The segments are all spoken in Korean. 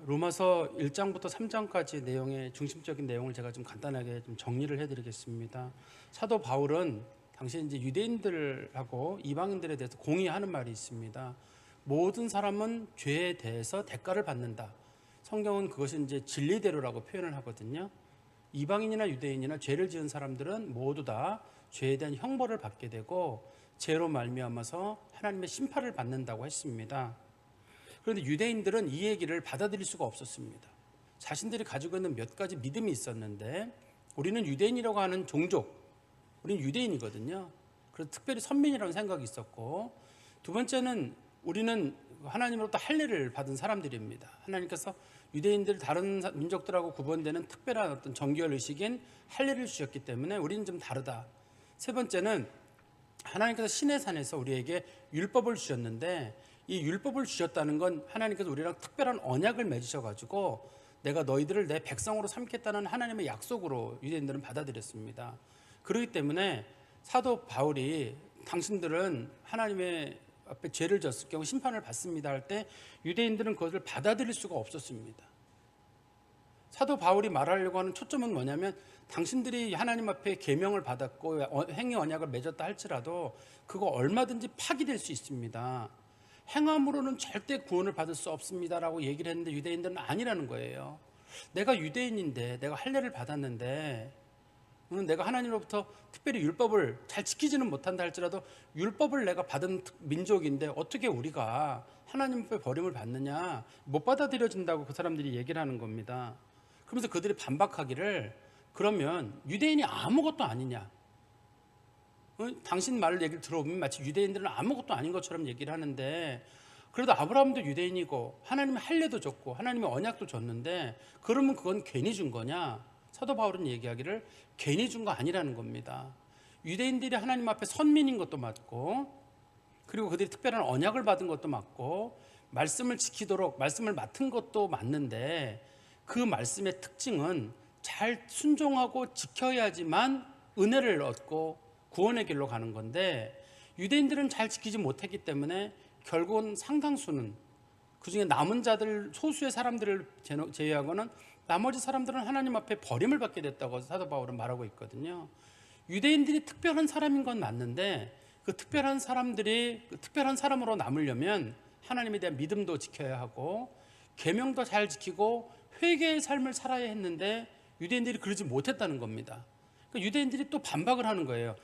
로마서 1장부터 3장까지 내용의 중심적인 내용을 제가 좀 간단하게 좀 정리를 해드리겠습니다. 사도 바울은 당시 이제 유대인들하고 이방인들에 대해서 공의하는 말이 있습니다. 모든 사람은 죄에 대해서 대가를 받는다. 성경은 그것이 이제 진리대로라고 표현을 하거든요. 이방인이나 유대인이나 죄를 지은 사람들은 모두 다 죄에 대한 형벌을 받게 되고 죄로 말미암아서 하나님의 심판을 받는다고 했습니다. 그런데 유대인들은 이 얘기를 받아들일 수가 없었습니다. 자신들이 가지고 있는 몇 가지 믿음이 있었는데, 우리는 유대인이라고 하는 종족, 우리는 유대인이거든요. 그래서 특별히 선민이라는 생각이 있었고, 두 번째는 우리는 하나님으로부터 할례를 받은 사람들입니다. 하나님께서 유대인들 다른 민족들하고 구분되는 특별한 어떤 정결 의식인 할례를 주셨기 때문에 우리는 좀 다르다. 세 번째는 하나님께서 시내 산에서 우리에게 율법을 주셨는데, 이 율법을 주셨다는 건 하나님께서 우리랑 특별한 언약을 맺으셔가지고 내가 너희들을 내 백성으로 삼겠다는 하나님의 약속으로 유대인들은 받아들였습니다. 그렇기 때문에 사도 바울이 당신들은 하나님의 앞에 죄를 졌을 경우 심판을 받습니다 할 때 유대인들은 그것을 받아들일 수가 없었습니다. 사도 바울이 말하려고 하는 초점은 뭐냐면, 당신들이 하나님 앞에 계명을 받았고 행위 언약을 맺었다 할지라도 그거 얼마든지 파기될 수 있습니다. 행함으로는 절대 구원을 받을 수 없습니다라고 얘기를 했는데 유대인들은 아니라는 거예요. 내가 유대인인데, 내가 할례를 받았는데, 내가 하나님으로부터 특별히 율법을 잘 지키지는 못한다 할지라도 율법을 내가 받은 민족인데 어떻게 우리가 하나님 앞에 버림을 받느냐, 못 받아들여진다고 그 사람들이 얘기를 하는 겁니다. 그러면서 그들이 반박하기를, 그러면 유대인이 아무것도 아니냐, 당신 말 얘기를 들어보면 마치 유대인들은 아무것도 아닌 것처럼 얘기를 하는데, 그래도 아브라함도 유대인이고 하나님의 할례도 줬고 하나님의 언약도 줬는데 그러면 그건 괜히 준 거냐? 사도 바울은 얘기하기를 괜히 준 거 아니라는 겁니다. 유대인들이 하나님 앞에 선민인 것도 맞고, 그리고 그들이 특별한 언약을 받은 것도 맞고, 말씀을 지키도록 말씀을 맡은 것도 맞는데, 그 말씀의 특징은 잘 순종하고 지켜야지만 은혜를 얻고 구원의 길로 가는 건데, 유대인들은 잘 지키지 못했기 때문에 결국은 상당수는, 그중에 남은 자들 소수의 사람들을 제외하고는 나머지 사람들은 하나님 앞에 버림을 받게 됐다고 사도 바울은 말하고 있거든요. 유대인들이 특별한 사람인 건 맞는데, 그 특별한 사람들이 그 특별한 사람으로 남으려면 하나님에 대한 믿음도 지켜야 하고 계명도 잘 지키고 회개의 삶을 살아야 했는데 유대인들이 그러지 못했다는 겁니다. 그러니까 유대인들이 또 반박을 하는 거예요.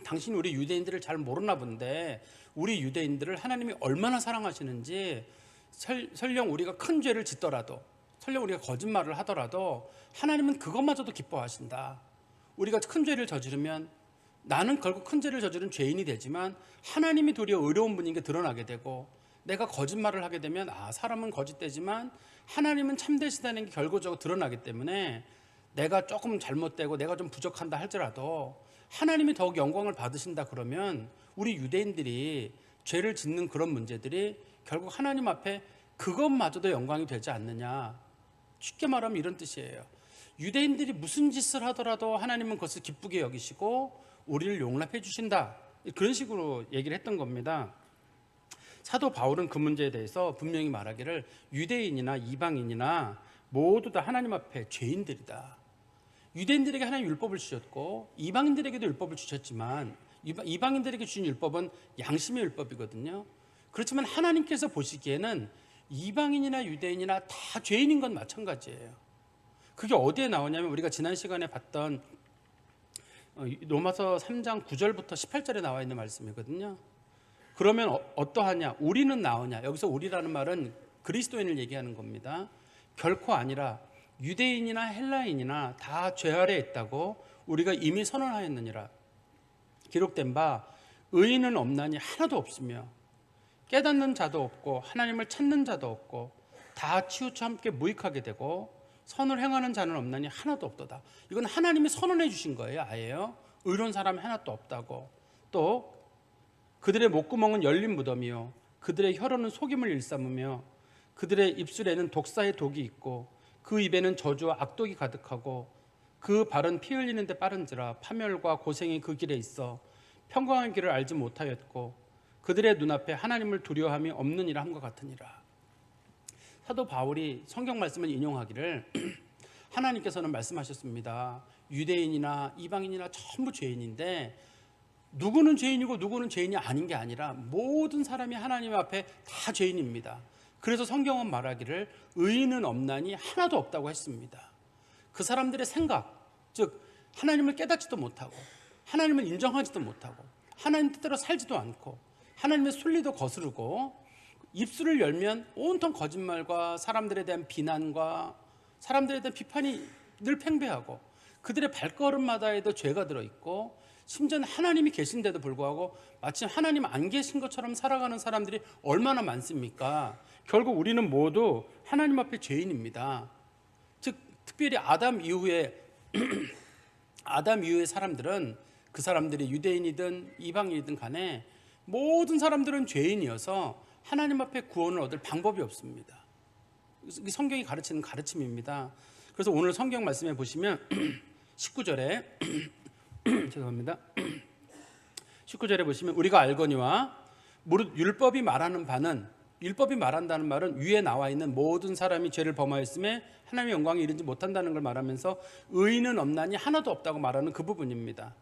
당신이 우리 유대인들을 잘 모르나 본데, 우리 유대인들을 하나님이 얼마나 사랑하시는지, 설령 우리가 큰 죄를 짓더라도, 설령 우리가 거짓말을 하더라도 하나님은 그것마저도 기뻐하신다. 우리가 큰 죄를 저지르면 나는 결국 큰 죄를 저지른 죄인이 되지만 하나님이 도리어 의로운 분인 게 드러나게 되고, 내가 거짓말을 하게 되면 사람은 거짓되지만 하나님은 참되시다는 게 결과적으로 드러나기 때문에, 내가 조금 잘못되고 내가 좀 부족한다 할지라도 하나님이 더욱 영광을 받으신다 그러면 우리 유대인들이 죄를 짓는 그런 문제들이 결국 하나님 앞에 그것마저도 영광이 되지 않느냐. 쉽게 말하면 이런 뜻이에요. 유대인들이 무슨 짓을 하더라도 하나님은 그것을 기쁘게 여기시고 우리를 용납해 주신다. 그런 식으로 얘기를 했던 겁니다. 사도 바울은 그 문제에 대해서 분명히 말하기를, 유대인이나 이방인이나 모두 다 하나님 앞에 죄인들이다. 유대인들에게 하나님 율법을 주셨고 이방인들에게도 율법을 주셨지만, 이방인들에게 주신 율법은 양심의 율법이거든요. 그렇지만 하나님께서 보시기에는 이방인이나 유대인이나 다 죄인인 건 마찬가지예요. 그게 어디에 나오냐면, 우리가 지난 시간에 봤던 로마서 3장 9절부터 18절에 나와 있는 말씀이거든요. 그러면 어떠하냐? 우리는 나오냐? 여기서 우리라는 말은 그리스도인을 얘기하는 겁니다. 결코 아니라 유대인이나 헬라인이나 다 죄 아래에 있다고 우리가 이미 선언하였느니라. 기록된 바 의인은 없나니 하나도 없으며 깨닫는 자도 없고 하나님을 찾는 자도 없고 다 치우쳐 함께 무익하게 되고 선을 행하는 자는 없나니 하나도 없도다. 이건 하나님이 선언해 주신 거예요. 아예요. 의로운 사람이 하나도 없다고. 또 그들의 목구멍은 열린 무덤이요 그들의 혀로는 속임을 일삼으며 그들의 입술에는 독사의 독이 있고 그 입에는 저주와 악독이 가득하고 그 발은 피 흘리는 데 빠른지라 파멸과 고생이 그 길에 있어 평강한 길을 알지 못하였고 그들의 눈앞에 하나님을 두려워함이 없느니라 함과 같으니라. 사도 바울이 성경 말씀을 인용하기를 하나님께서는 말씀하셨습니다. 유대인이나 이방인이나 전부 죄인인데 누구는 죄인이고 누구는 죄인이 아닌 게 아니라 모든 사람이 하나님 앞에 다 죄인입니다. 그래서 성경은 말하기를 의인은 없나니 하나도 없다고 했습니다. 그 사람들의 생각, 즉 하나님을 깨닫지도 못하고 하나님을 인정하지도 못하고 하나님 뜻대로 살지도 않고 하나님의 순리도 거스르고 입술을 열면 온통 거짓말과 사람들에 대한 비난과 사람들에 대한 비판이 늘 팽배하고 그들의 발걸음마다에도 죄가 들어있고 심지어는 하나님이 계신데도 불구하고 마치 하나님 안 계신 것처럼 살아가는 사람들이 얼마나 많습니까? 결국 우리는 모두 하나님 앞에 죄인입니다. 즉 특별히 아담 이후에 사람들은 그 사람들이 유대인이든 이방인이든 간에 모든 사람들은 죄인이어서 하나님 앞에 구원을 얻을 방법이 없습니다. 성경이 가르치는 가르침입니다. 그래서 오늘 성경 말씀에 보시면 19절에 죄송합니다. 19절에 보시면 우리가 알거니와 무릇 율법이 말하는 바는 율법이 말한다는 말은 위에 나와 있는 모든 사람이 죄를 범하였음에 하나님의 영광에 이르지 못한다는 걸 말하면서 의인은 없나니 하나도 없다고 말하는 그 부분입니다.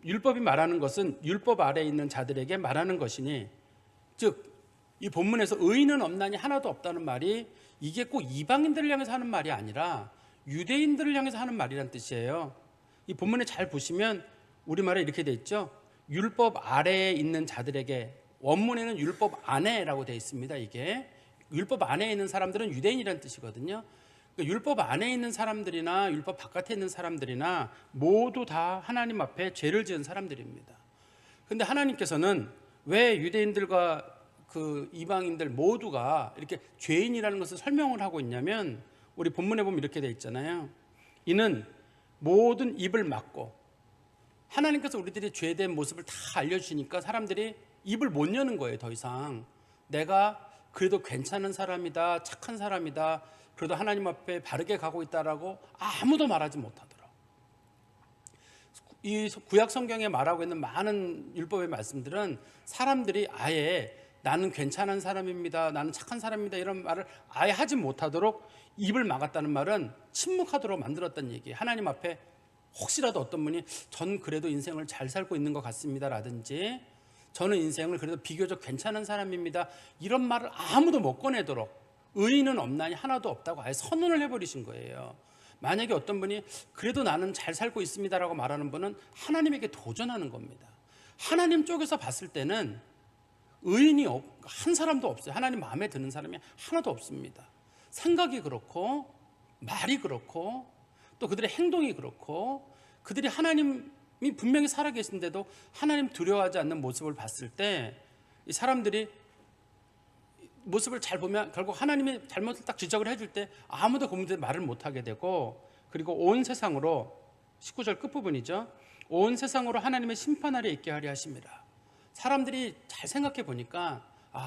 율법이 말하는 것은 율법 아래에 있는 자들에게 말하는 것이니 즉 이 본문에서 의인은 없나니 하나도 없다는 말이 이게 꼭 이방인들을 향해서 하는 말이 아니라 유대인들을 향해서 하는 말이란 뜻이에요. 이 본문에 잘 보시면 우리말에 이렇게 돼 있죠. 율법 아래에 있는 자들에게, 원문에는 율법 안에라고 돼 있습니다. 이게 율법 안에 있는 사람들은 유대인이라는 뜻이거든요. 그러니까 율법 안에 있는 사람들이나 율법 바깥에 있는 사람들이나 모두 다 하나님 앞에 죄를 지은 사람들입니다. 그런데 하나님께서는 왜 유대인들과 그 이방인들 모두가 이렇게 죄인이라는 것을 설명을 하고 있냐면 우리 본문에 보면 이렇게 돼 있잖아요. 이는 모든 입을 막고 하나님께서 우리들이 죄된 모습을 다 알려주시니까 사람들이 입을 못 여는 거예요. 더 이상 내가 그래도 괜찮은 사람이다, 착한 사람이다, 그래도 하나님 앞에 바르게 가고 있다라고 아무도 말하지 못하더라. 이 구약 성경에 말하고 있는 많은 율법의 말씀들은 사람들이 아예 나는 괜찮은 사람입니다, 나는 착한 사람입니다 이런 말을 아예 하지 못하도록 입을 막았다는 말은 침묵하도록 만들었다는 얘기예요. 하나님 앞에 혹시라도 어떤 분이 전 그래도 인생을 잘 살고 있는 것 같습니다 라든지 저는 인생을 그래도 비교적 괜찮은 사람입니다 이런 말을 아무도 못 꺼내도록 의인은 없나니 하나도 없다고 아예 선언을 해버리신 거예요. 만약에 어떤 분이 그래도 나는 잘 살고 있습니다라고 말하는 분은 하나님에게 도전하는 겁니다. 하나님 쪽에서 봤을 때는 의인이 한 사람도 없어요. 하나님 마음에 드는 사람이 하나도 없습니다. 생각이 그렇고 말이 그렇고 또 그들의 행동이 그렇고 그들이 하나님이 분명히 살아계신데도 하나님 두려워하지 않는 모습을 봤을 때 이 사람들이 모습을 잘 보면 결국 하나님의 잘못을 딱 지적을 해줄 때 아무도 그 문제에 말을 못하게 되고 그리고 온 세상으로 19절 끝부분이죠. 온 세상으로 하나님의 심판하려 있게 하려 하심이라. 사람들이 잘 생각해 보니까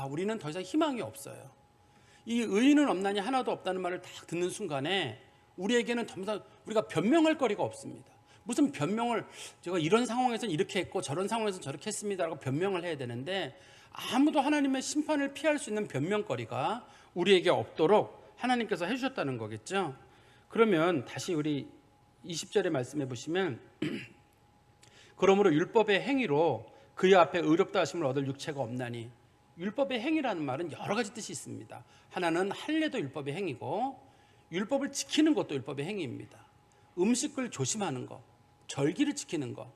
우리는 더 이상 희망이 없어요. 이 의인은 없나니 하나도 없다는 말을 딱 듣는 순간에 우리에게는 더 이상 우리가 변명할 거리가 없습니다. 무슨 변명을 제가 이런 상황에서는 이렇게 했고 저런 상황에서는 저렇게 했습니다라고 변명을 해야 되는데 아무도 하나님의 심판을 피할 수 있는 변명거리가 우리에게 없도록 하나님께서 해주셨다는 거겠죠. 그러면 다시 우리 20절의 말씀해 보시면 그러므로 율법의 행위로 그의 앞에 의롭다 하심을 얻을 육체가 없나니 율법의 행위라는 말은 여러 가지 뜻이 있습니다. 하나는 할례도 율법의 행위고 율법을 지키는 것도 율법의 행위입니다. 음식을 조심하는 것, 절기를 지키는 것,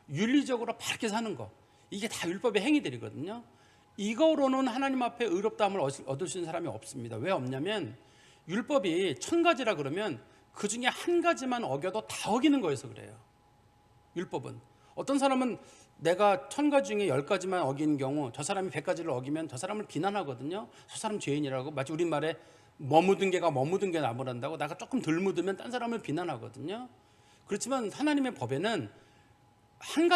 윤리적으로 바르게 사는 것 이게 다 율법의 행위들이거든요. 이거로는 하나님 앞에 의롭다함을 얻을 수 있는 사람이 없습니다. 왜 없냐면 율법이 1000가지라 그러면 그 중에 한 가지만 어겨도 다 어기는 거여서 그래요. 율법은 어떤 사람은 내가 1000가지 중에 10가지만 어긴 경우 저 사람이 100가지를 어기면 저 사람을 비난하거든요. 저 사람 죄인이라고. 마치 우리말에 머무든 개가 머무든 개 나무란다고 내가 조금 덜 묻으면 딴 사람을 비난하거든요. 그렇지만 하나님의 법에는 한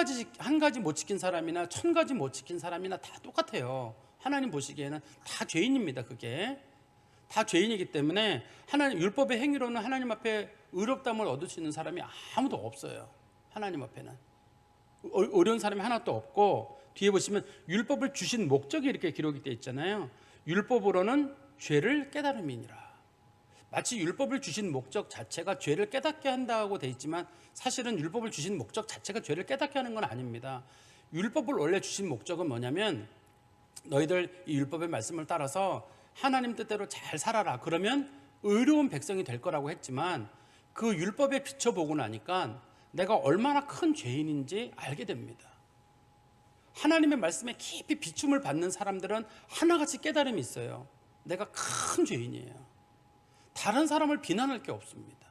가지 못 지킨 사람이나 1000가지 못 지킨 사람이나 다 똑같아요. 하나님 보시기에는 다 죄인입니다. 그게 다 죄인이기 때문에 하나님 율법의 행위로는 하나님 앞에 의롭다함을 얻을 수 있는 사람이 아무도 없어요. 하나님 앞에는 어려운 사람이 하나도 없고 뒤에 보시면 율법을 주신 목적이 이렇게 기록이 되어 있잖아요. 율법으로는 죄를 깨달음이니라. 마치 율법을 주신 목적 자체가 죄를 깨닫게 한다고 돼 있지만 사실은 율법을 주신 목적 자체가 죄를 깨닫게 하는 건 아닙니다. 율법을 원래 주신 목적은 뭐냐면 너희들 이 율법의 말씀을 따라서 하나님 뜻대로 잘 살아라. 그러면 의로운 백성이 될 거라고 했지만 그 율법에 비춰보고 나니까 내가 얼마나 큰 죄인인지 알게 됩니다. 하나님의 말씀에 깊이 비춤을 받는 사람들은 하나같이 깨달음이 있어요. 내가 큰 죄인이에요. 다른 사람을 비난할 게 없습니다.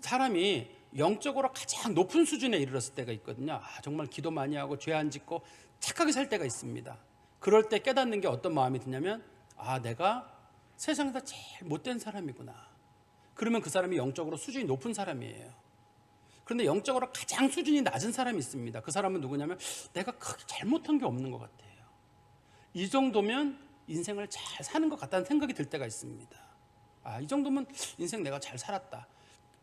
사람이 영적으로 가장 높은 수준에 이르렀을 때가 있거든요. 정말 기도 많이 하고 죄 안 짓고 착하게 살 때가 있습니다. 그럴 때 깨닫는 게 어떤 마음이 드냐면 내가 세상에서 제일 못된 사람이구나. 그러면 그 사람이 영적으로 수준이 높은 사람이에요. 그런데 영적으로 가장 수준이 낮은 사람이 있습니다. 그 사람은 누구냐면 내가 크게 잘못한 게 없는 것 같아요. 이 정도면 인생을 잘 사는 것 같다는 생각이 들 때가 있습니다. 이 정도면 인생 내가 잘 살았다.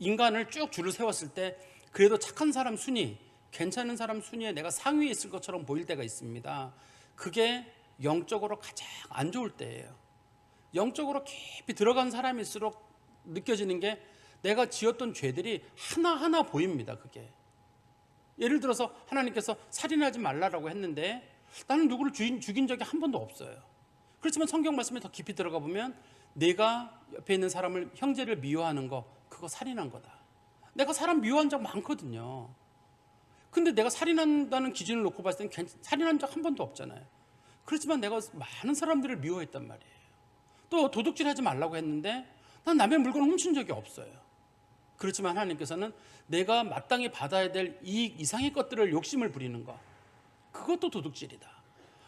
인간을 쭉 줄을 세웠을 때 그래도 착한 사람 순위, 괜찮은 사람 순위에 내가 상위에 있을 것처럼 보일 때가 있습니다. 그게 영적으로 가장 안 좋을 때예요. 영적으로 깊이 들어간 사람일수록 느껴지는 게 내가 지었던 죄들이 하나하나 보입니다. 그게 예를 들어서 하나님께서 살인하지 말라라고 했는데 나는 누구를 죽인 적이 한 번도 없어요. 그렇지만 성경 말씀에 더 깊이 들어가 보면 내가 옆에 있는 사람을, 형제를 미워하는 거, 그거 살인한 거다. 내가 사람 미워한 적 많거든요. 근데 내가 살인한다는 기준을 놓고 봤을 땐 살인한 적 한 번도 없잖아요. 그렇지만 내가 많은 사람들을 미워했단 말이에요. 또 도둑질하지 말라고 했는데 난 남의 물건을 훔친 적이 없어요. 그렇지만 하나님께서는 내가 마땅히 받아야 될 이익 이상의 것들을 욕심을 부리는 거, 그것도 도둑질이다.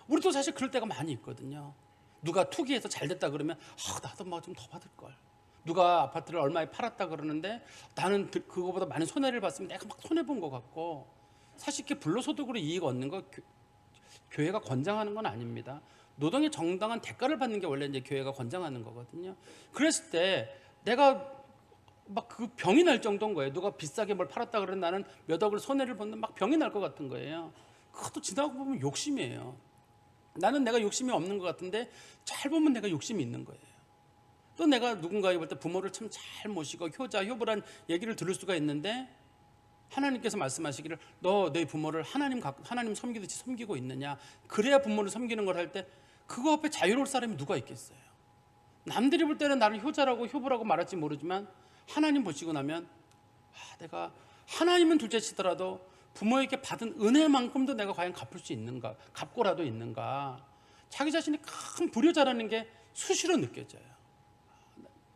우리도 사실 그럴 때가 많이 있거든요. 누가 투기해서 잘 됐다 그러면 나도 뭐 좀 더 받을 걸. 누가 아파트를 얼마에 팔았다 그러는데 나는 그거보다 많은 손해를 봤으면 내가 막 손해 본 것 같고, 사실 이렇게 불로소득으로 이익 얻는 거 교회가 권장하는 건 아닙니다. 노동의 정당한 대가를 받는 게 원래 이제 교회가 권장하는 거거든요. 그랬을 때 내가 막 그 병이 날 정도인 거예요. 누가 비싸게 뭘 팔았다 그러면 나는 몇 억을 손해를 보는 막 병이 날 것 같은 거예요. 그것도 지나고 보면 욕심이에요. 나는 내가 욕심이 없는 것 같은데 잘 보면 내가 욕심이 있는 거예요. 또 내가 누군가에 볼 때 부모를 참 잘 모시고 효자효부란 얘기를 들을 수가 있는데 하나님께서 말씀하시기를 너희 부모를 하나님 섬기듯이 섬기고 있느냐, 그래야 부모를 섬기는 걸 할 때 그거 앞에 자유로울 사람이 누가 있겠어요. 남들이 볼 때는 나를 효자라고 효부라고 말할지 모르지만 하나님 보시고 나면 내가 하나님은 둘째치더라도 부모에게 받은 은혜만큼도 내가 과연 갚을 수 있는가, 갚고라도 있는가, 자기 자신이 큰 불효자라는 게 수시로 느껴져요.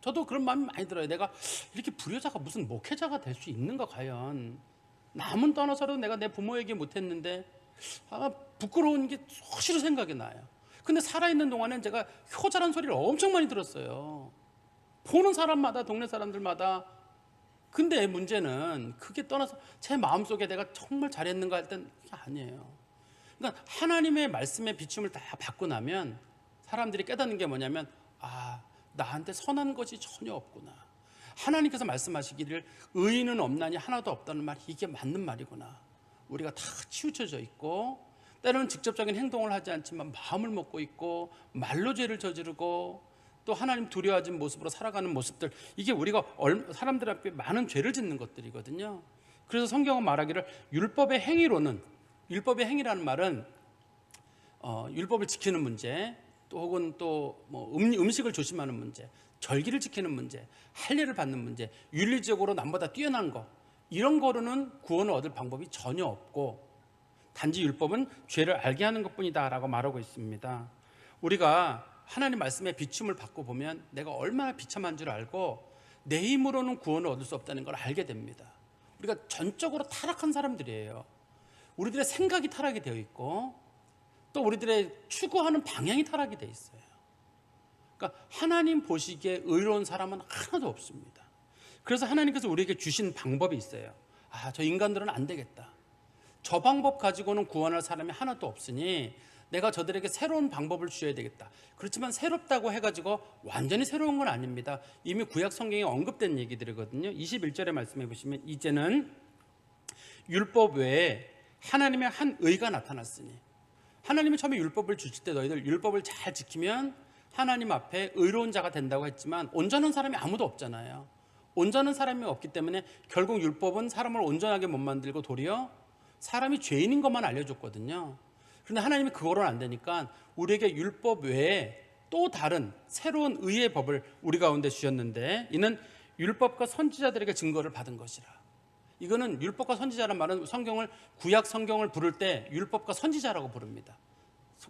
저도 그런 마음이 많이 들어요. 내가 이렇게 불효자가 무슨 목회자가 될 수 있는가, 과연. 남은 떠나서라도 내가 내 부모에게 못했는데 부끄러운 게 수시로 생각이 나요. 근데 살아있는 동안엔 제가 효자란 소리를 엄청 많이 들었어요. 보는 사람마다, 동네 사람들마다. 근데 문제는 그게 떠나서 제 마음속에 내가 정말 잘했는가 할 땐 그게 아니에요. 그러니까 하나님의 말씀의 비춤을 다 받고 나면 사람들이 깨닫는 게 뭐냐면 나한테 선한 것이 전혀 없구나. 하나님께서 말씀하시기를 의인은 없나니 하나도 없다는 말이 이게 맞는 말이구나. 우리가 다 치우쳐져 있고 때로는 직접적인 행동을 하지 않지만 마음을 먹고 있고 말로 죄를 저지르고 또 하나님 두려워하는 모습으로 살아가는 모습들, 이게 우리가 사람들 앞에 많은 죄를 짓는 것들이거든요. 그래서 성경은 말하기를 율법의 행위로는, 율법의 행위라는 말은 율법을 지키는 문제, 또 혹은 또 뭐 음식을 조심하는 문제, 절기를 지키는 문제, 할례를 받는 문제, 윤리적으로 남보다 뛰어난 거, 이런 거로는 구원을 얻을 방법이 전혀 없고 단지 율법은 죄를 알게 하는 것뿐이다라고 말하고 있습니다. 우리가 하나님 말씀에 비춤을 받고 보면 내가 얼마나 비참한 줄 알고 내 힘으로는 구원을 얻을 수 없다는 걸 알게 됩니다. 우리가 전적으로 타락한 사람들이에요. 우리들의 생각이 타락이 되어 있고 또 우리들의 추구하는 방향이 타락이 되어 있어요. 그러니까 하나님 보시기에 의로운 사람은 하나도 없습니다. 그래서 하나님께서 우리에게 주신 방법이 있어요. 저 인간들은 안 되겠다. 저 방법 가지고는 구원할 사람이 하나도 없으니 내가 저들에게 새로운 방법을 주셔야 되겠다. 그렇지만 새롭다고 해가지고 완전히 새로운 건 아닙니다. 이미 구약 성경에 언급된 얘기들이거든요. 21절에 말씀해 보시면 이제는 율법 외에 하나님의 한 의가 나타났으니, 하나님이 처음에 율법을 주실 때 너희들 율법을 잘 지키면 하나님 앞에 의로운 자가 된다고 했지만 온전한 사람이 아무도 없잖아요. 온전한 사람이 없기 때문에 결국 율법은 사람을 온전하게 못 만들고 도리어 사람이 죄인인 것만 알려줬거든요. 그런데 하나님이 그거로는 안 되니까 우리에게 율법 외에 또 다른 새로운 의의 법을 우리 가운데 주셨는데, 이는 율법과 선지자들에게 증거를 받은 것이라. 이거는 율법과 선지자란 말은 성경을, 구약 성경을 부를 때 율법과 선지자라고 부릅니다.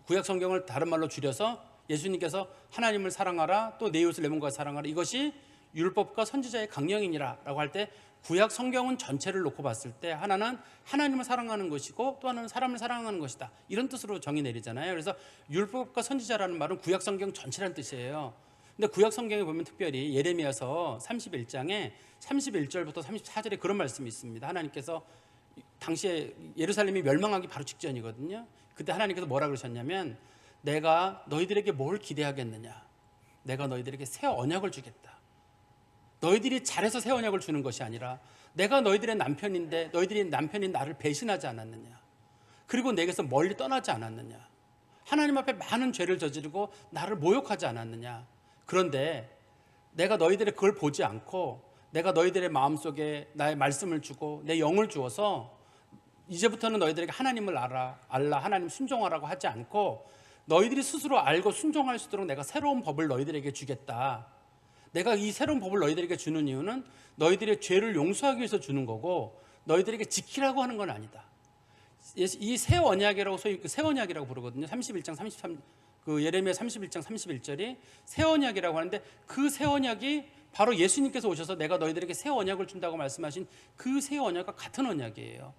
구약 성경을 다른 말로 줄여서 예수님께서 하나님을 사랑하라, 또 내 이웃을 내 몸과 사랑하라, 이것이 율법과 선지자의 강령이니라 라고 할 때, 구약 성경은 전체를 놓고 봤을 때 하나는 하나님을 사랑하는 것이고 또 하나는 사람을 사랑하는 것이다, 이런 뜻으로 정의 내리잖아요. 그래서 율법과 선지자라는 말은 구약 성경 전체라는 뜻이에요. 근데 구약 성경에 보면 특별히 예레미야서 31장에 31절부터 34절에 그런 말씀이 있습니다. 하나님께서 당시에 예루살렘이 멸망하기 바로 직전이거든요. 그때 하나님께서 뭐라 그러셨냐면, 내가 너희들에게 뭘 기대하겠느냐, 내가 너희들에게 새 언약을 주겠다. 너희들이 잘해서 새 언약을 주는 것이 아니라 내가 너희들의 남편인데 너희들이 남편인 나를 배신하지 않았느냐, 그리고 내게서 멀리 떠나지 않았느냐, 하나님 앞에 많은 죄를 저지르고 나를 모욕하지 않았느냐. 그런데 내가 너희들의 그걸 보지 않고 내가 너희들의 마음속에 나의 말씀을 주고 내 영을 주어서 이제부터는 너희들에게 하나님을 알라, 하나님 순종하라고 하지 않고 너희들이 스스로 알고 순종할 수 있도록 내가 새로운 법을 너희들에게 주겠다. 내가 이 새로운 법을 너희들에게 주는 이유는 너희들의 죄를 용서하기 위해서 주는 거고 너희들에게 지키라고 하는 건 아니다. 이 새 언약이라고, 소위 새 언약이라고 부르거든요. 31장 33, 예레미야 31장 31절이 새 언약이라고 하는데, 그 새 언약이 바로 예수님께서 오셔서 내가 너희들에게 새 언약을 준다고 말씀하신 그 새 언약과 같은 언약이에요.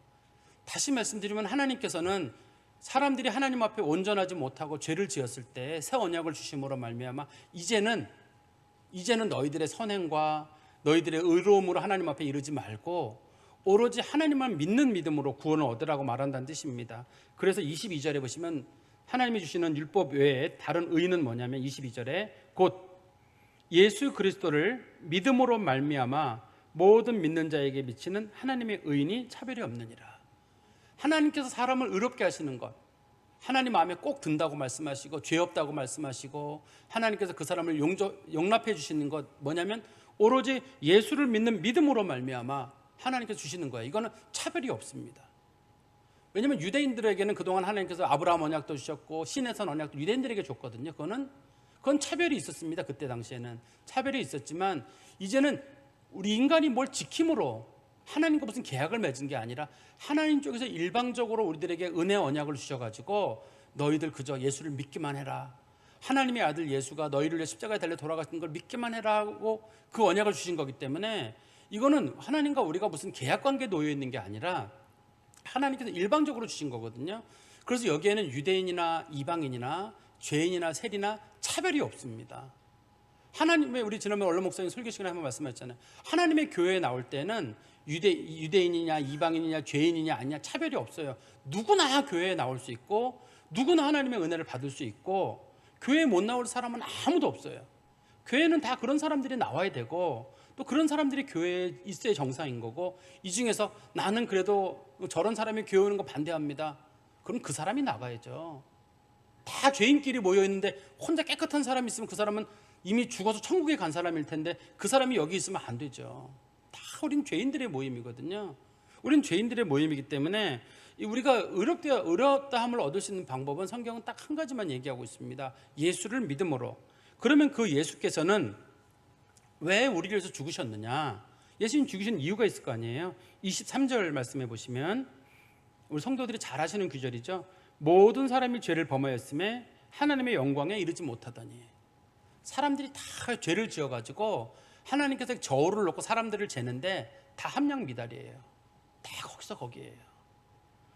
다시 말씀드리면 하나님께서는 사람들이 하나님 앞에 온전하지 못하고 죄를 지었을 때 새 언약을 주심으로 말미암아 이제는 너희들의 선행과 너희들의 의로움으로 하나님 앞에 이르지 말고 오로지 하나님만 믿는 믿음으로 구원을 얻으라고 말한다는 뜻입니다. 그래서 22절에 보시면 하나님이 주시는 율법 외에 다른 의는 뭐냐면 22절에 곧 예수 그리스도를 믿음으로 말미암아 모든 믿는 자에게 미치는 하나님의 의인이 차별이 없느니라. 하나님께서 사람을 의롭게 하시는 것, 하나님 마음에 꼭 든다고 말씀하시고 죄 없다고 말씀하시고 하나님께서 그 사람을 용납해 주시는 것 뭐냐면 오로지 예수를 믿는 믿음으로 말미암아 하나님께서 주시는 거예요. 이거는 차별이 없습니다. 왜냐하면 유대인들에게는 그동안 하나님께서 아브라함 언약도 주셨고 신의 선 언약도 유대인들에게 줬거든요. 그건 차별이 있었습니다. 그때 당시에는 차별이 있었지만 이제는 우리 인간이 뭘 지킴으로 하나님과 무슨 계약을 맺은 게 아니라 하나님 쪽에서 일방적으로 우리들에게 은혜 언약을 주셔가지고 너희들 그저 예수를 믿기만 해라, 하나님의 아들 예수가 너희를 위해 십자가에 달려 돌아가신 걸 믿기만 해라 하고 그 언약을 주신 거기 때문에 이거는 하나님과 우리가 무슨 계약관계에 놓여 있는 게 아니라 하나님께서 일방적으로 주신 거거든요. 그래서 여기에는 유대인이나 이방인이나 죄인이나 세리나 차별이 없습니다. 하나님의, 우리 지난번에 얼른 목사님 설교 시간에 한번 말씀하셨잖아요. 하나님의 교회에 나올 때는 유대인이냐 이방인이냐 죄인이냐 아니냐 차별이 없어요. 누구나 교회에 나올 수 있고 누구나 하나님의 은혜를 받을 수 있고 교회에 못 나올 사람은 아무도 없어요. 교회는 다 그런 사람들이 나와야 되고 또 그런 사람들이 교회에 있어야 정상인 거고, 이 중에서 나는 그래도 저런 사람이 교회 오는 거 반대합니다. 그럼 그 사람이 나가야죠. 다 죄인끼리 모여 있는데 혼자 깨끗한 사람이 있으면 그 사람은 이미 죽어서 천국에 간 사람일 텐데 그 사람이 여기 있으면 안 되죠. 다 우린 죄인들의 모임이거든요. 우린 죄인들의 모임이기 때문에 우리가 의롭다 함을 얻을 수 있는 방법은 성경은 딱 한 가지만 얘기하고 있습니다. 예수를 믿음으로. 그러면 그 예수께서는 왜 우리를 위해서 죽으셨느냐? 예수님 죽으신 이유가 있을 거 아니에요. 23절 말씀해 보시면 우리 성도들이 잘 아시는 구절이죠. 모든 사람이 죄를 범하였음에 하나님의 영광에 이르지 못하더니. 사람들이 다 죄를 지어가지고 하나님께서 저울을 놓고 사람들을 재는데 다 함량 미달이에요. 다 거기에요.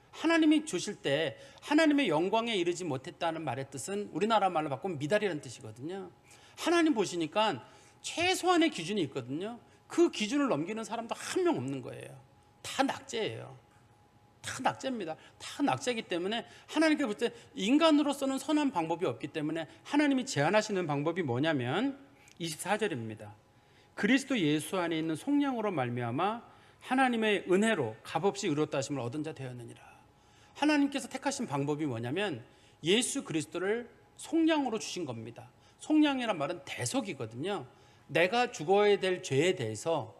하나님이 주실 때 하나님의 영광에 이르지 못했다는 말의 뜻은 우리나라 말로 바꾸면 미달이라는 뜻이거든요. 하나님 보시니까 최소한의 기준이 있거든요. 그 기준을 넘기는 사람도 한 명 없는 거예요. 다 낙제예요. 다 낙제입니다. 다 낙제이기 때문에 하나님께 볼 때 인간으로서는 선한 방법이 없기 때문에 하나님이 제안하시는 방법이 뭐냐면 24절입니다. 그리스도 예수 안에 있는 속량으로 말미암아 하나님의 은혜로 값없이 의롭다 하심을 얻은 자 되었느니라. 하나님께서 택하신 방법이 뭐냐면 예수 그리스도를 속량으로 주신 겁니다. 속량이란 말은 대속이거든요. 내가 죽어야 될 죄에 대해서,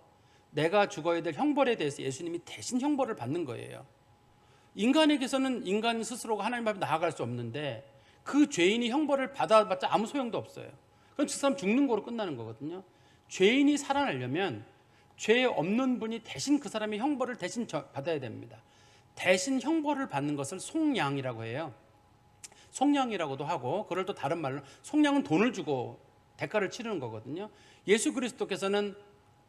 내가 죽어야 될 형벌에 대해서 예수님이 대신 형벌을 받는 거예요. 인간에게서는 인간 스스로가 하나님 앞에 나아갈 수 없는데 그 죄인이 형벌을 받아봤자 아무 소용도 없어요. 그럼 그 사람 죽는 거로 끝나는 거거든요. 죄인이 살아나려면 죄 없는 분이 대신 그 사람의 형벌을 대신 받아야 됩니다. 대신 형벌을 받는 것을 속량이라고 해요. 속량이라고도 하고, 그걸 또 다른 말로, 속량은 돈을 주고 대가를 치르는 거거든요. 예수 그리스도께서는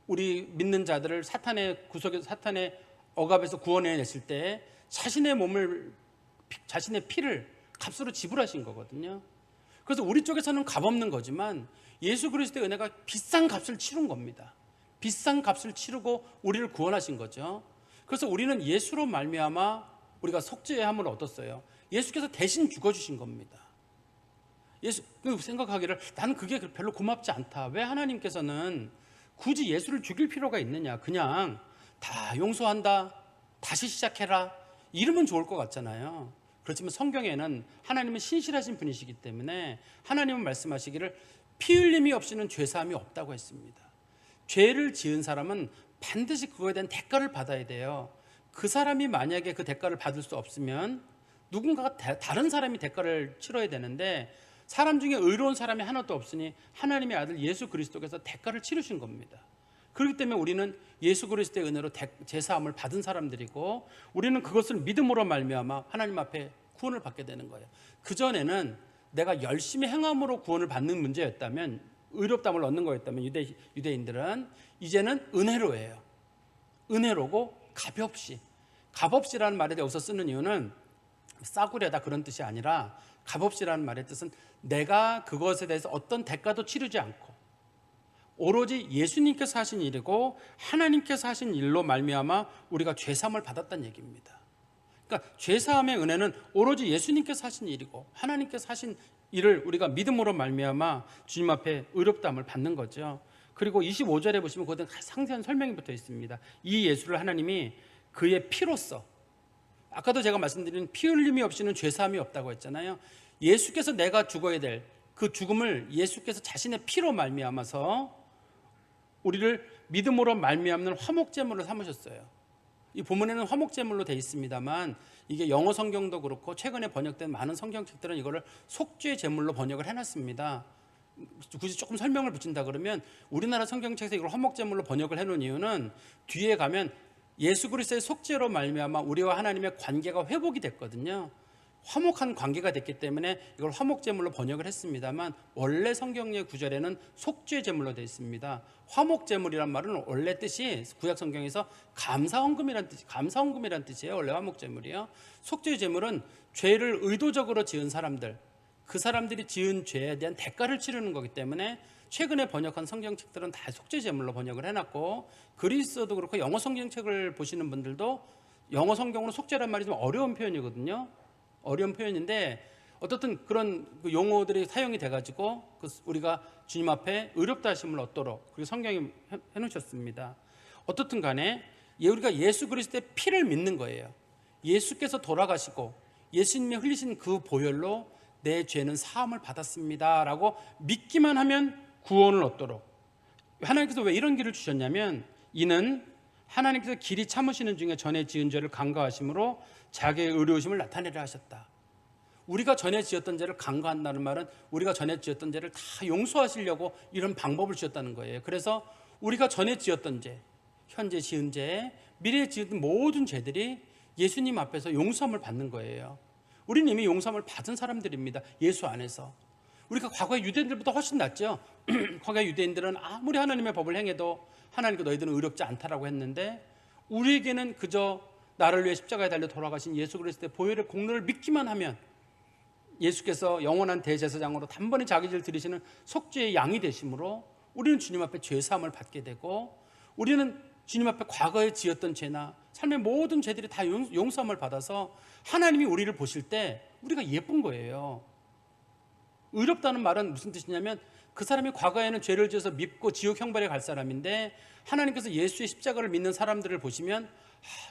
우리 믿는 자들을 사탄의 구속에서, 사탄의 억압에서 구원해냈을 때 자신의 몸을, 자신의 피를 값으로 지불하신 거거든요. 그래서 우리 쪽에서는 값 없는 거지만 예수 그리스도의 은혜가 비싼 값을 치른 겁니다. 비싼 값을 치르고 우리를 구원하신 거죠. 그래서 우리는 예수로 말미암아 우리가 속죄함을 얻었어요. 예수께서 대신 죽어주신 겁니다. 예수 생각하기를 나는 그게 별로 고맙지 않다. 왜 하나님께서는 굳이 예수를 죽일 필요가 있느냐. 그냥 다 용서한다, 다시 시작해라, 이러면 좋을 것 같잖아요. 그렇지만 성경에는 하나님은 신실하신 분이시기 때문에 하나님은 말씀하시기를 피 흘림이 없이는 죄사함이 없다고 했습니다. 죄를 지은 사람은 반드시 그거에 대한 대가를 받아야 돼요. 그 사람이 만약에 그 대가를 받을 수 없으면 누군가가 다른 사람이 대가를 치러야 되는데 사람 중에 의로운 사람이 하나도 없으니 하나님의 아들 예수 그리스도께서 대가를 치르신 겁니다. 그렇기 때문에 우리는 예수 그리스도의 은혜로 제사함을 받은 사람들이고, 우리는 그것을 믿음으로 말미암아 하나님 앞에 구원을 받게 되는 거예요. 그전에는 내가 열심히 행함으로 구원을 받는 문제였다면, 의롭다함을 얻는 거였다면 유대인들은, 이제는 은혜로예요. 은혜로고 값없이. 값없이라는 말에 여기서 쓰는 이유는 싸구려다 그런 뜻이 아니라, 값없이라는 말의 뜻은 내가 그것에 대해서 어떤 대가도 치르지 않고 오로지 예수님께서 하신 일이고 하나님께서 하신 일로 말미암아 우리가 죄사함을 받았다는 얘기입니다. 그러니까 죄사함의 은혜는 오로지 예수님께서 하신 일이고 하나님께서 하신 일을 우리가 믿음으로 말미암아 주님 앞에 의롭다함을 받는 거죠. 그리고 25절에 보시면 거기에 상세한 설명이 붙어 있습니다. 이 예수를 하나님이 그의 피로써, 아까도 제가 말씀드린 피 흘림이 없이는 죄사함이 없다고 했잖아요. 예수께서 내가 죽어야 될 그 죽음을 예수께서 자신의 피로 말미암아서 우리를 믿음으로 말미암는 화목제물로 삼으셨어요. 이 본문에는 화목제물로 되어 있습니다만 이게 영어 성경도 그렇고 최근에 번역된 많은 성경책들은 이거를 속죄제물로 번역을 해놨습니다. 굳이 조금 설명을 붙인다 그러면 우리나라 성경책에서 이걸 화목제물로 번역을 해놓은 이유는 뒤에 가면 예수 그리스도의 속죄로 말미암아 우리와 하나님의 관계가 회복이 됐거든요. 화목한 관계가 됐기 때문에 이걸 화목제물로 번역을 했습니다만 원래 성경의 구절에는 속죄제물로 되어 있습니다. 화목제물이란 말은 원래 뜻이 구약 성경에서 감사헌금이란 뜻이에요. 원래 화목제물이요. 속죄제물은 죄를 의도적으로 지은 사람들, 그 사람들이 지은 죄에 대한 대가를 치르는 거기 때문에 최근에 번역한 성경책들은 다 속죄제물로 번역을 해놨고, 그리스어도 그렇고 영어 성경책을 보시는 분들도 영어 성경으로 속죄란 말이 좀 어려운 표현이거든요. 어려운 표현인데 어떻든 그런 용어들이 사용이 돼가지고 우리가 주님 앞에 의롭다 하심을 얻도록 그리고 성경이 해놓으셨습니다. 어떻든 간에 우리가 예수 그리스도의 피를 믿는 거예요. 예수께서 돌아가시고 예수님이 흘리신 그 보혈로 내 죄는 사함을 받았습니다 라고 믿기만 하면 구원을 얻도록, 하나님께서 왜 이런 길을 주셨냐면 이는 하나님께서 길이 참으시는 중에 전에 지은 죄를 간과하심으로 자기의 의로우심을 나타내려 하셨다. 우리가 전에 지었던 죄를 간과한다는 말은 우리가 전에 지었던 죄를 다 용서하시려고 이런 방법을 주셨다는 거예요. 그래서 우리가 전에 지었던 죄, 현재 지은 죄, 미래에 지은 모든 죄들이 예수님 앞에서 용서함을 받는 거예요. 우리는 이미 용서함을 받은 사람들입니다. 예수 안에서. 우리가 과거의 유대인들보다 훨씬 낫죠. 과거의 유대인들은 아무리 하나님의 법을 행해도 하나님께 너희들은 의롭지 않다라고 했는데, 우리에게는 그저 나를 위해 십자가에 달려 돌아가신 예수 그리스도의 보혈의 공로를 믿기만 하면 예수께서 영원한 대제사장으로 단번에 자기 죄를 들이시는 속죄의 양이 되심으로 우리는 주님 앞에 죄사함을 받게 되고, 우리는 주님 앞에 과거에 지었던 죄나 삶의 모든 죄들이 다 용서함을 받아서 하나님이 우리를 보실 때 우리가 예쁜 거예요. 의롭다는 말은 무슨 뜻이냐면 그 사람이 과거에는 죄를 지어서 밉고 지옥 형벌에 갈 사람인데 하나님께서 예수의 십자가를 믿는 사람들을 보시면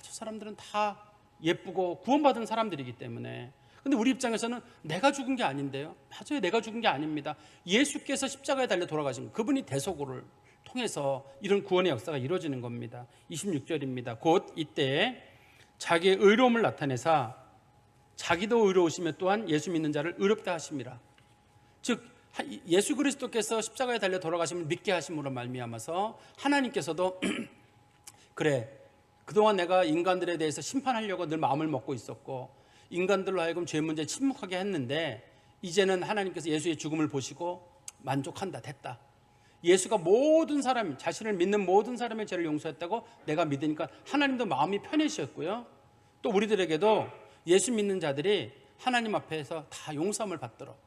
저 사람들은 다 예쁘고 구원받은 사람들이기 때문에, 근데 우리 입장에서는 내가 죽은 게 아닌데요. 맞아요. 내가 죽은 게 아닙니다. 예수께서 십자가에 달려 돌아가신 그분이 대속을 통해서 이런 구원의 역사가 이루어지는 겁니다. 26절입니다. 곧 이때 자기의 의로움을 나타내사 자기도 의로우시며 또한 예수 믿는 자를 의롭다 하심이라. 즉 예수 그리스도께서 십자가에 달려 돌아가심을 믿게 하심으로 말미암아서 하나님께서도 그래, 그동안 내가 인간들에 대해서 심판하려고 늘 마음을 먹고 있었고 인간들로 하여금 죄 문제에 침묵하게 했는데 이제는 하나님께서 예수의 죽음을 보시고 만족한다, 됐다. 예수가 모든 사람, 자신을 믿는 모든 사람의 죄를 용서했다고 내가 믿으니까 하나님도 마음이 편해지셨고요. 또 우리들에게도 예수 믿는 자들이 하나님 앞에서 다 용서함을 받도록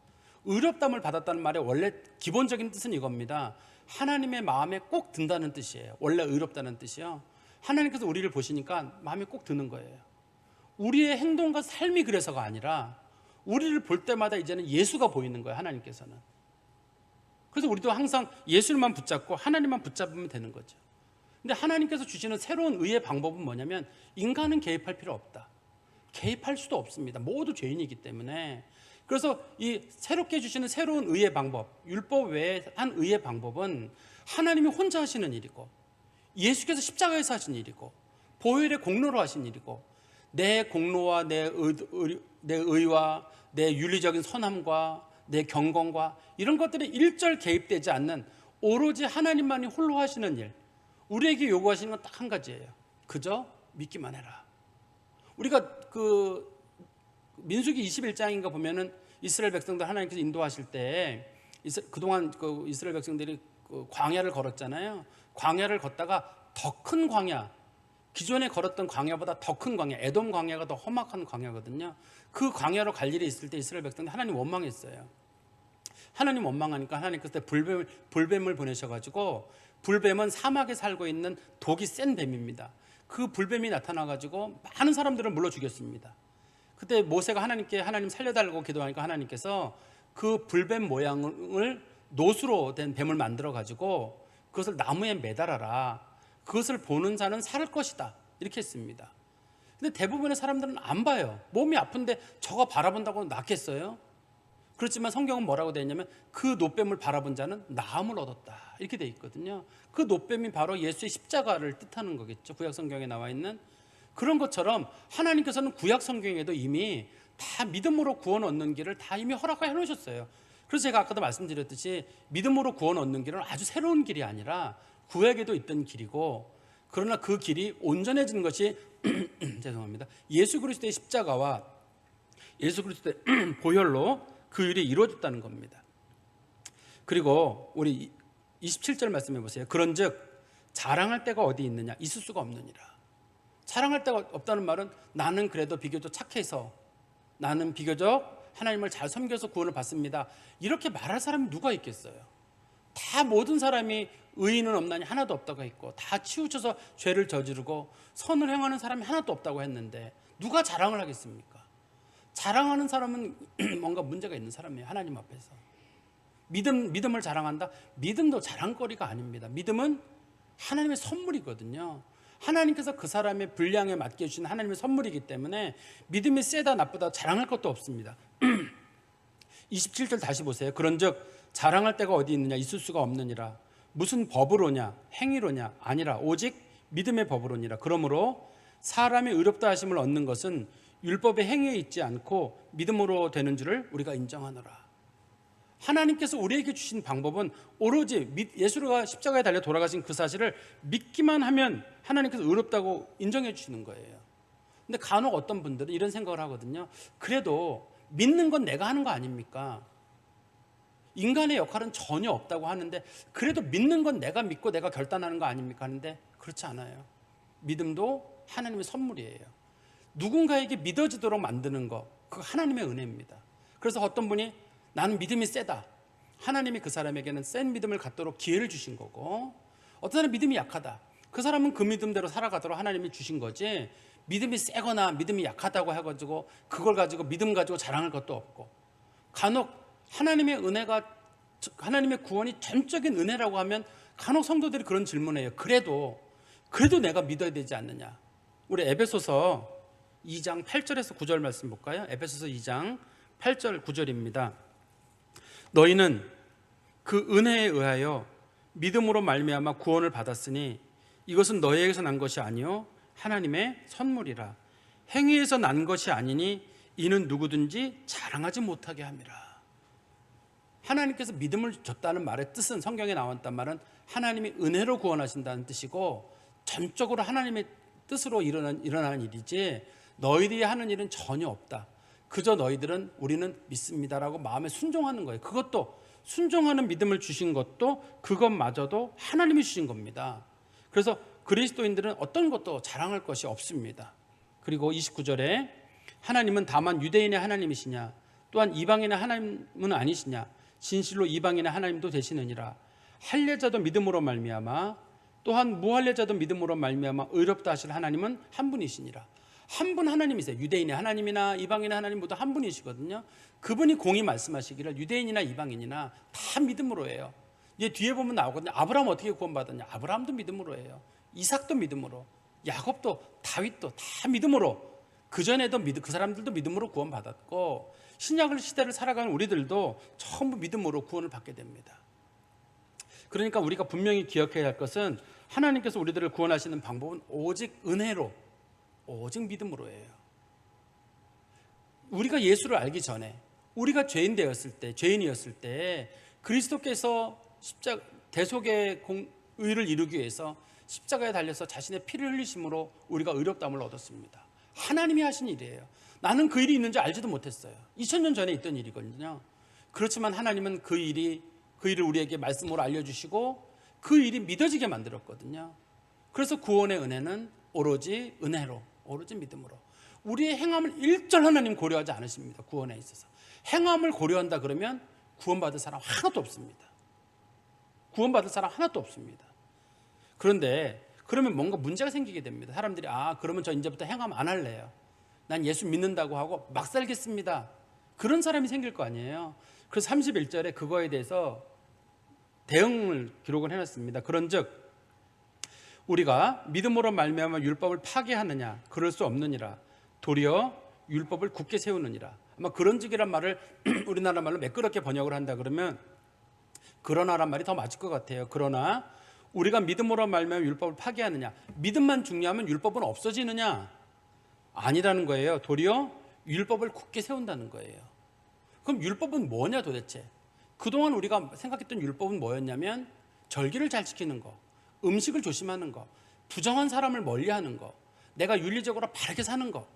의롭다함을 받았다는 말의 원래 기본적인 뜻은 이겁니다. 하나님의 마음에 꼭 든다는 뜻이에요. 원래 의롭다는 뜻이요. 하나님께서 우리를 보시니까 마음에 꼭 드는 거예요. 우리의 행동과 삶이 그래서가 아니라 우리를 볼 때마다 이제는 예수가 보이는 거예요. 하나님께서는. 그래서 우리도 항상 예수님만 붙잡고 하나님만 붙잡으면 되는 거죠. 근데 하나님께서 주시는 새로운 의의 방법은 뭐냐면 인간은 개입할 필요 없다. 개입할 수도 없습니다. 모두 죄인이기 때문에. 그래서 이 새롭게 주시는 새로운 의의 방법, 율법 외에 한 의의 방법은 하나님이 혼자 하시는 일이고 예수께서 십자가에서 하신 일이고 보혈의 공로로 하신 일이고 내 공로와 내 의와 내 윤리적인 선함과 내 경건과 이런 것들이 일절 개입되지 않는 오로지 하나님만이 홀로 하시는 일, 우리에게 요구하시는 건 딱 한 가지예요. 그저 믿기만 해라. 우리가 그 민수기 21장인가 보면은 이스라엘 백성들 하나님께서 인도하실 때 그동안 그 이스라엘 백성들이 그 광야를 걸었잖아요. 광야를 걷다가 더 큰 광야, 기존에 걸었던 광야보다 더 큰 광야, 에돔 광야가 더 험악한 광야거든요. 그 광야로 갈 일이 있을 때 이스라엘 백성들 하나님 원망했어요. 하나님 원망하니까 하나님께서 불뱀을 보내셔가지고, 불뱀은 사막에 살고 있는 독이 센 뱀입니다. 그 불뱀이 나타나가지고 많은 사람들을 물러 죽였습니다. 그때 모세가 하나님께 하나님 살려달라고 기도하니까 하나님께서 그 불뱀 모양을 노수로 된 뱀을 만들어가지고 그것을 나무에 매달아라. 그것을 보는 자는 살 것이다. 이렇게 했습니다. 근데 대부분의 사람들은 안 봐요. 몸이 아픈데 저거 바라본다고 낫겠어요? 그렇지만 성경은 뭐라고 되어 있냐면 그 노뱀을 바라본 자는 나음을 얻었다. 이렇게 되어 있거든요. 그 노뱀이 바로 예수의 십자가를 뜻하는 거겠죠. 구약 성경에 나와 있는 그런 것처럼 하나님께서는 구약 성경에도 이미 다 믿음으로 구원 얻는 길을 다 이미 허락해 놓으셨어요. 그래서 제가 아까도 말씀드렸듯이 믿음으로 구원 얻는 길은 아주 새로운 길이 아니라 구약에도 있던 길이고, 그러나 그 길이 온전해진 것이 죄송합니다. 예수 그리스도의 십자가와 예수 그리스도의 보혈로 그 일이 이루어졌다는 겁니다. 그리고 우리 27절 말씀해 보세요. 그런즉 자랑할 데가 어디 있느냐? 있을 수가 없느니라. 자랑할 데가 없다는 말은 나는 그래도 비교적 착해서, 나는 비교적 하나님을 잘 섬겨서 구원을 받습니다, 이렇게 말할 사람이 누가 있겠어요? 다 모든 사람이 의인은 없나니 하나도 없다고 했고, 다 치우쳐서 죄를 저지르고 선을 행하는 사람이 하나도 없다고 했는데 누가 자랑을 하겠습니까? 자랑하는 사람은 뭔가 문제가 있는 사람이에요. 하나님 앞에서. 믿음을 자랑한다? 믿음도 자랑거리가 아닙니다. 믿음은 하나님의 선물이거든요. 하나님께서 그 사람의 분량에 맞게 주신 하나님의 선물이기 때문에 믿음이 세다 나쁘다 자랑할 것도 없습니다. 27절 다시 보세요. 그런즉 자랑할 데가 어디 있느냐? 있을 수가 없느니라. 무슨 법으로냐? 행위로냐? 아니라 오직 믿음의 법으로니라. 그러므로 사람이 의롭다 하심을 얻는 것은 율법의 행위에 있지 않고 믿음으로 되는 줄을 우리가 인정하노라. 하나님께서 우리에게 주신 방법은 오로지 예수가 십자가에 달려 돌아가신 그 사실을 믿기만 하면 하나님께서 의롭다고 인정해 주시는 거예요. 근데 간혹 어떤 분들은 이런 생각을 하거든요. 그래도 믿는 건 내가 하는 거 아닙니까? 인간의 역할은 전혀 없다고 하는데 그래도 믿는 건 내가 믿고 내가 결단하는 거 아닙니까? 하는데 그렇지 않아요. 믿음도 하나님의 선물이에요. 누군가에게 믿어지도록 만드는 거, 그거 하나님의 은혜입니다. 그래서 어떤 분이 나는 믿음이 세다, 하나님이 그 사람에게는 센 믿음을 갖도록 기회를 주신 거고, 어떤 사람은 믿음이 약하다, 그 사람은 그 믿음대로 살아가도록 하나님이 주신 거지, 믿음이 세거나 믿음이 약하다고 해가지고 그걸 가지고 믿음 가지고 자랑할 것도 없고, 간혹 하나님의 은혜가, 하나님의 구원이 전적인 은혜라고 하면 간혹 성도들이 그런 질문을 해요. 그래도 내가 믿어야 되지 않느냐. 우리 에베소서 2장 8절에서 9절 말씀 볼까요? 에베소서 2장 8절 9절입니다. 너희는 그 은혜에 의하여 믿음으로 말미암아 구원을 받았으니 이것은 너희에게서 난 것이 아니요 하나님의 선물이라. 행위에서 난 것이 아니니 이는 누구든지 자랑하지 못하게 함이라. 하나님께서 믿음을 줬다는 말의 뜻은, 성경에 나왔단 말은 하나님이 은혜로 구원하신다는 뜻이고 전적으로 하나님의 뜻으로 일어나는 일이지 너희들이 하는 일은 전혀 없다. 그저 너희들은 우리는 믿습니다라고 마음에 순종하는 거예요. 그것도 순종하는 믿음을 주신 것도 그것마저도 하나님이 주신 겁니다. 그래서 그리스도인들은 어떤 것도 자랑할 것이 없습니다. 그리고 29절에 하나님은 다만 유대인의 하나님이시냐 또한 이방인의 하나님은 아니시냐 진실로 이방인의 하나님도 되시느니라. 할례자도 믿음으로 말미암아 또한 무할례자도 믿음으로 말미암아 의롭다 하실 하나님은 한 분이시니라. 한 분 하나님이세요. 유대인의 하나님이나 이방인의 하나님 모두 한 분이시거든요. 그분이 공히 말씀하시기를 유대인이나 이방인이나 다 믿음으로 해요. 이제 뒤에 보면 나오거든요. 아브라함 어떻게 구원받았냐? 아브라함도 믿음으로 해요. 이삭도 믿음으로, 야곱도, 다윗도 다 믿음으로. 그전에도 그 사람들도 믿음으로 구원받았고 신약을 시대를 살아가는 우리들도 전부 믿음으로 구원을 받게 됩니다. 그러니까 우리가 분명히 기억해야 할 것은 하나님께서 우리들을 구원하시는 방법은 오직 은혜로, 오직 믿음으로 해요. 우리가 예수를 알기 전에, 우리가 죄인이었을 때 그리스도께서 대속의 의를 이루기 위해서 십자가에 달려서 자신의 피를 흘리심으로 우리가 의롭다함을 얻었습니다. 하나님이 하신 일이에요. 나는 그 일이 있는지 알지도 못했어요. 2000년 전에 있던 일이거든요. 그렇지만 하나님은 그 일을 우리에게 말씀으로 알려주시고 그 일이 믿어지게 만들었거든요. 그래서 구원의 은혜는 오로지 은혜로, 오로지 믿음으로. 우리의 행함을 일절 하나님 고려하지 않으십니다. 구원에 있어서. 행함을 고려한다 그러면 구원받을 사람 하나도 없습니다. 구원받을 사람 하나도 없습니다. 그런데 그러면 뭔가 문제가 생기게 됩니다. 사람들이 그러면 저 이제부터 행함 안 할래요. 난 예수 믿는다고 하고 막 살겠습니다. 그런 사람이 생길 거 아니에요. 그래서 31절에 그거에 대해서 대응을 기록을 해놨습니다. 그런즉 우리가 믿음으로 말미암아 율법을 파괴하느냐? 그럴 수 없느니라. 도리어 율법을 굳게 세우느니라. 아마 그런즉이란 말을 우리나라 말로 매끄럽게 번역을 한다 그러면 그러나란 말이 더 맞을 것 같아요. 그러나 우리가 믿음으로 말미암아 율법을 파괴하느냐? 믿음만 중요하면 율법은 없어지느냐? 아니라는 거예요. 도리어 율법을 굳게 세운다는 거예요. 그럼 율법은 뭐냐 도대체? 그동안 우리가 생각했던 율법은 뭐였냐면 절기를 잘 지키는 거, 음식을 조심하는 거, 부정한 사람을 멀리하는 거, 내가 윤리적으로 바르게 사는 거,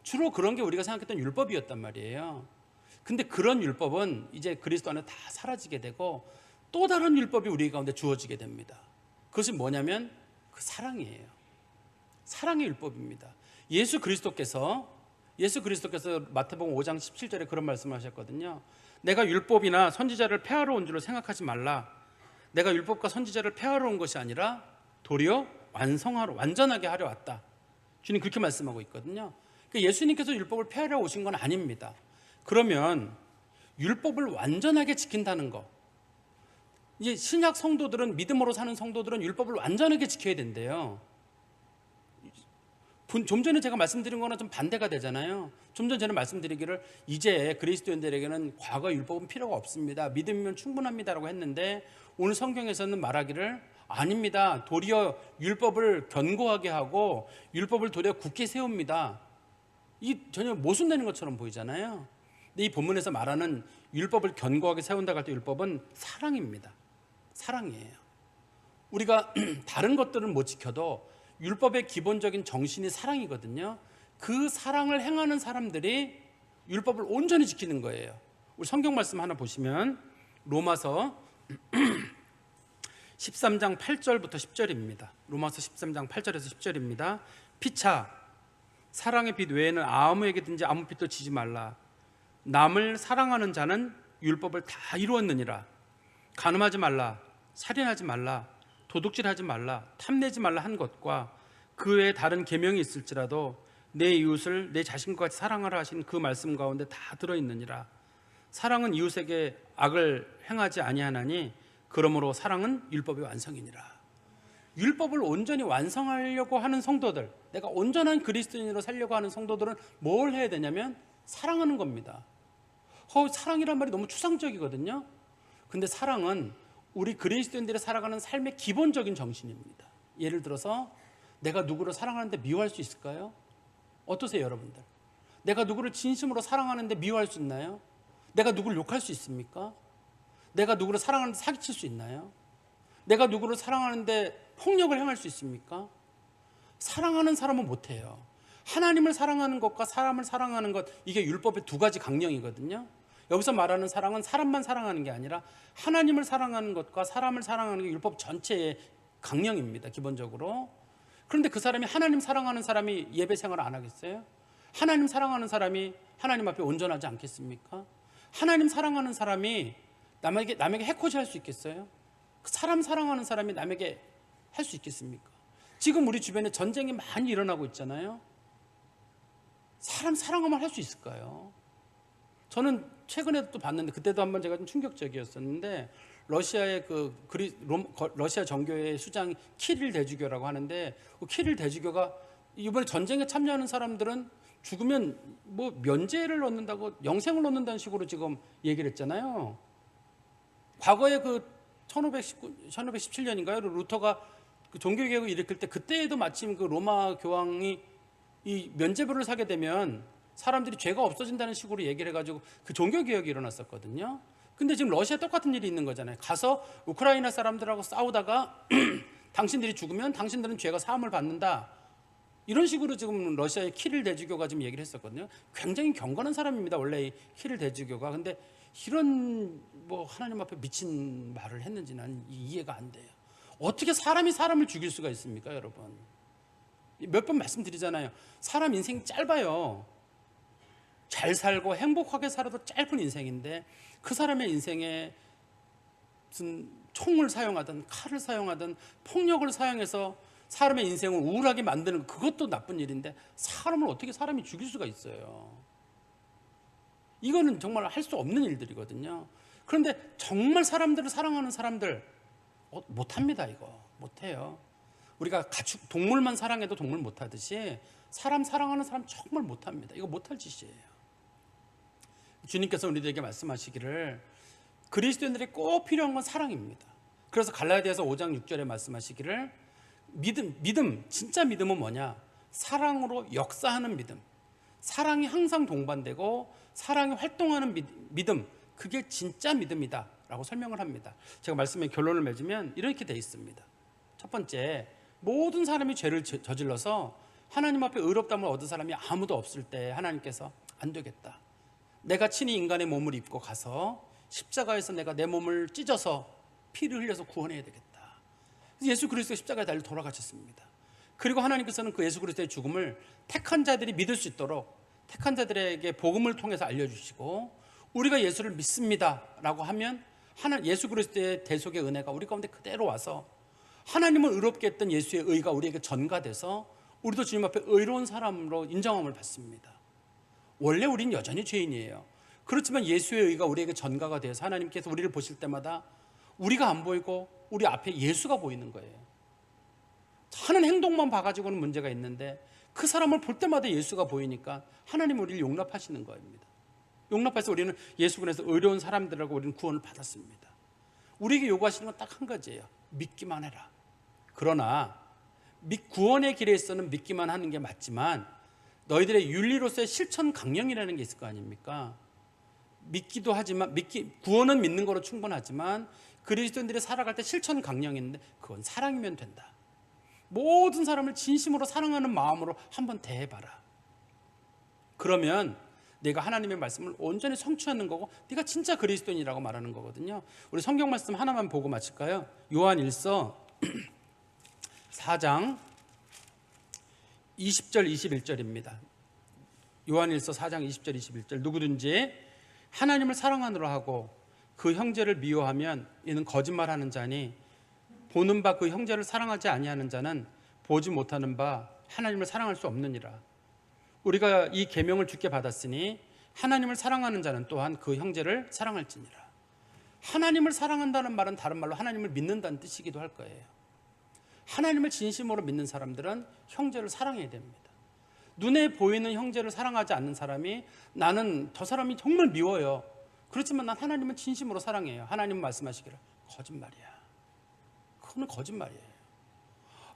주로 그런 게 우리가 생각했던 율법이었단 말이에요. 근데 그런 율법은 이제 그리스도 안에 다 사라지게 되고 또 다른 율법이 우리 가운데 주어지게 됩니다. 그것이 뭐냐면 그 사랑이에요. 사랑의 율법입니다. 예수 그리스도께서 마태복음 5장 17절에 그런 말씀을 하셨거든요. 내가 율법이나 선지자를 폐하러 온 줄로 생각하지 말라. 내가 율법과 선지자를 폐하러 온 것이 아니라 도리어 완전하게 하려 왔다. 주님 그렇게 말씀하고 있거든요. 그러니까 예수님께서 율법을 폐하러 오신 건 아닙니다. 그러면 율법을 완전하게 지킨다는 거, 이제 신약 성도들은, 믿음으로 사는 성도들은 율법을 완전하게 지켜야 된대요. 좀 전에 제가 말씀드린 거랑 좀 반대가 되잖아요. 좀 전에 말씀드리기를 이제 그리스도인들에게는 과거 율법은 필요가 없습니다. 믿음이면 충분합니다라고 했는데 오늘 성경에서는 말하기를 아닙니다. 도리어 율법을 견고하게 하고 율법을 도리어 굳게 세웁니다. 이 전혀 모순되는 것처럼 보이잖아요. 근데 이 본문에서 말하는 율법을 견고하게 세운다고 할 때 율법은 사랑입니다. 사랑이에요. 우리가 다른 것들은 못 지켜도 율법의 기본적인 정신이 사랑이거든요. 그 사랑을 행하는 사람들이 율법을 온전히 지키는 거예요. 우리 성경 말씀 하나 보시면 로마서 13장 8절부터 10절입니다. 로마서 13장 8절에서 10절입니다. 피차 사랑의 빛 외에는 아무에게든지 아무 빛도 지지 말라. 남을 사랑하는 자는 율법을 다 이루었느니라. 간음하지 말라, 살인하지 말라, 도둑질하지 말라, 탐내지 말라 한 것과 그 외에 다른 계명이 있을지라도 내 이웃을 내 자신과 같이 사랑하라 하신 그 말씀 가운데 다 들어있느니라. 사랑은 이웃에게 악을 행하지 아니하나니 그러므로 사랑은 율법의 완성이니라. 율법을 온전히 완성하려고 하는 성도들, 내가 온전한 그리스도인으로 살려고 하는 성도들은 뭘 해야 되냐면 사랑하는 겁니다. 사랑이란 말이 너무 추상적이거든요. 근데 사랑은 우리 그리스도인들이 살아가는 삶의 기본적인 정신입니다. 예를 들어서 내가 누구를 사랑하는데 미워할 수 있을까요? 어떠세요, 여러분들? 내가 누구를 진심으로 사랑하는데 미워할 수 있나요? 내가 누구를 욕할 수 있습니까? 내가 누구를 사랑하는데 사기칠 수 있나요? 내가 누구를 사랑하는데 폭력을 행할 수 있습니까? 사랑하는 사람은 못해요. 하나님을 사랑하는 것과 사람을 사랑하는 것, 이게 율법의 두 가지 강령이거든요. 여기서 말하는 사랑은 사람만 사랑하는 게 아니라 하나님을 사랑하는 것과 사람을 사랑하는 게 율법 전체의 강령입니다, 기본적으로. 그런데 그 사람이 하나님 사랑하는 사람이 예배 생활을 안 하겠어요? 하나님 사랑하는 사람이 하나님 앞에 온전하지 않겠습니까? 하나님 사랑하는 사람이 남에게 해코지 할 수 있겠어요? 사람 사랑하는 사람이 남에게 할 수 있겠습니까? 지금 우리 주변에 전쟁이 많이 일어나고 있잖아요. 사람 사랑하면 할 수 있을까요? 저는 최근에도 또 봤는데, 그때도 한번 제가 좀 충격적이었었는데, 러시아의 러시아 정교회 수장 키릴 대주교라고 하는데, 그 키릴 대주교가 이번에 전쟁에 참여하는 사람들은 죽으면 뭐 면제를 얻는다고, 영생을 얻는다는 식으로 지금 얘기를 했잖아요. 과거에 1517년인가요? 루터가 종교개혁을 일으킬 때, 그때에도 마침 로마 교황이 이 면죄부를 사게 되면 사람들이 죄가 없어진다는 식으로 얘기를 해가지고 그 종교개혁이 일어났었거든요. 근데 지금 러시아에 똑같은 일이 있는 거잖아요. 가서 우크라이나 사람들하고 싸우다가 당신들이 죽으면 당신들은 죄가 사함을 받는다, 이런 식으로 지금 러시아의 키릴 대주교가 지금 얘기를 했었거든요. 굉장히 경건한 사람입니다, 원래 이 키릴 대주교가. 근데 이런 하나님 앞에 미친 말을 했는지 난 이해가 안 돼요. 어떻게 사람이 사람을 죽일 수가 있습니까, 여러분? 몇 번 말씀드리잖아요. 사람 인생이 짧아요. 잘 살고 행복하게 살아도 짧은 인생인데, 그 사람의 인생에 무슨 총을 사용하든 칼을 사용하든 폭력을 사용해서 사람의 인생을 우울하게 만드는, 그것도 나쁜 일인데 사람을 어떻게 사람이 죽일 수가 있어요? 이거는 정말 할 수 없는 일들이거든요. 그런데 정말 사람들을 사랑하는 사람들 못합니다. 이거 못해요. 우리가 동물만 사랑해도 동물 못하듯이 사람 사랑하는 사람 정말 못합니다. 이거 못할 짓이에요. 주님께서 우리들에게 말씀하시기를 그리스도인들이 꼭 필요한 건 사랑입니다. 그래서 갈라디아서 5장 6절에 말씀하시기를 믿음, 진짜 믿음은 뭐냐? 사랑으로 역사하는 믿음. 사랑이 항상 동반되고 사랑이 활동하는 믿음, 그게 진짜 믿음이다 라고 설명을 합니다. 제가 말씀의 결론을 맺으면 이렇게 돼 있습니다. 첫 번째, 모든 사람이 죄를 저질러서 하나님 앞에 의롭다함을 얻은 사람이 아무도 없을 때 하나님께서 안 되겠다, 내가 친히 인간의 몸을 입고 가서 십자가에서 내가 내 몸을 찢어서 피를 흘려서 구원해야 되겠다. 예수 그리스도의 십자가에 달려 돌아가셨습니다. 그리고 하나님께서는 그 예수 그리스도의 죽음을 택한 자들이 믿을 수 있도록 택한 자들에게 복음을 통해서 알려주시고, 우리가 예수를 믿습니다 라고 하면 예수 그리스도의 대속의 은혜가 우리 가운데 그대로 와서 하나님을 의롭게 했던 예수의 의가 우리에게 전가돼서 우리도 주님 앞에 의로운 사람으로 인정함을 받습니다. 원래 우린 여전히 죄인이에요. 그렇지만 예수의 의가 우리에게 전가가 돼서 하나님께서 우리를 보실 때마다 우리가 안 보이고 우리 앞에 예수가 보이는 거예요. 하는 행동만 봐가지고는 문제가 있는데 그 사람을 볼 때마다 예수가 보이니까 하나님 우리를 용납하시는 겁니다. 용납해서 우리는 예수 그리스도 의로운 사람들하고 우리는 구원을 받았습니다. 우리에게 요구하시는 건 딱 한 가지예요. 믿기만 해라. 그러나 구원의 길에 있어서는 믿기만 하는 게 맞지만 너희들의 윤리로서의 실천 강령이라는 게 있을 거 아닙니까? 믿기도 하지만 구원은 믿는 거로 충분하지만 그리스도인들이 살아갈 때 실천 강령인데 그건 사랑이면 된다. 모든 사람을 진심으로 사랑하는 마음으로 한번 대해봐라. 그러면 내가 하나님의 말씀을 온전히 성취하는 거고 네가 진짜 그리스도인이라고 말하는 거거든요. 우리 성경 말씀 하나만 보고 마칠까요? 요한일서 4장 20절 21절입니다. 요한일서 4장 20절 21절, 누구든지 하나님을 사랑하노라 하고 그 형제를 미워하면 이는 거짓말하는 자니 보는 바 그 형제를 사랑하지 아니하는 자는 보지 못하는 바 하나님을 사랑할 수 없느니라. 우리가 이 계명을 주께 받았으니 하나님을 사랑하는 자는 또한 그 형제를 사랑할지니라. 하나님을 사랑한다는 말은 다른 말로 하나님을 믿는다는 뜻이기도 할 거예요. 하나님을 진심으로 믿는 사람들은 형제를 사랑해야 됩니다. 눈에 보이는 형제를 사랑하지 않는 사람이 나는 저 사람이 정말 미워요. 그렇지만 난 하나님은 진심으로 사랑해요. 하나님은 말씀하시기를 거짓말이야. 그거는 거짓말이에요.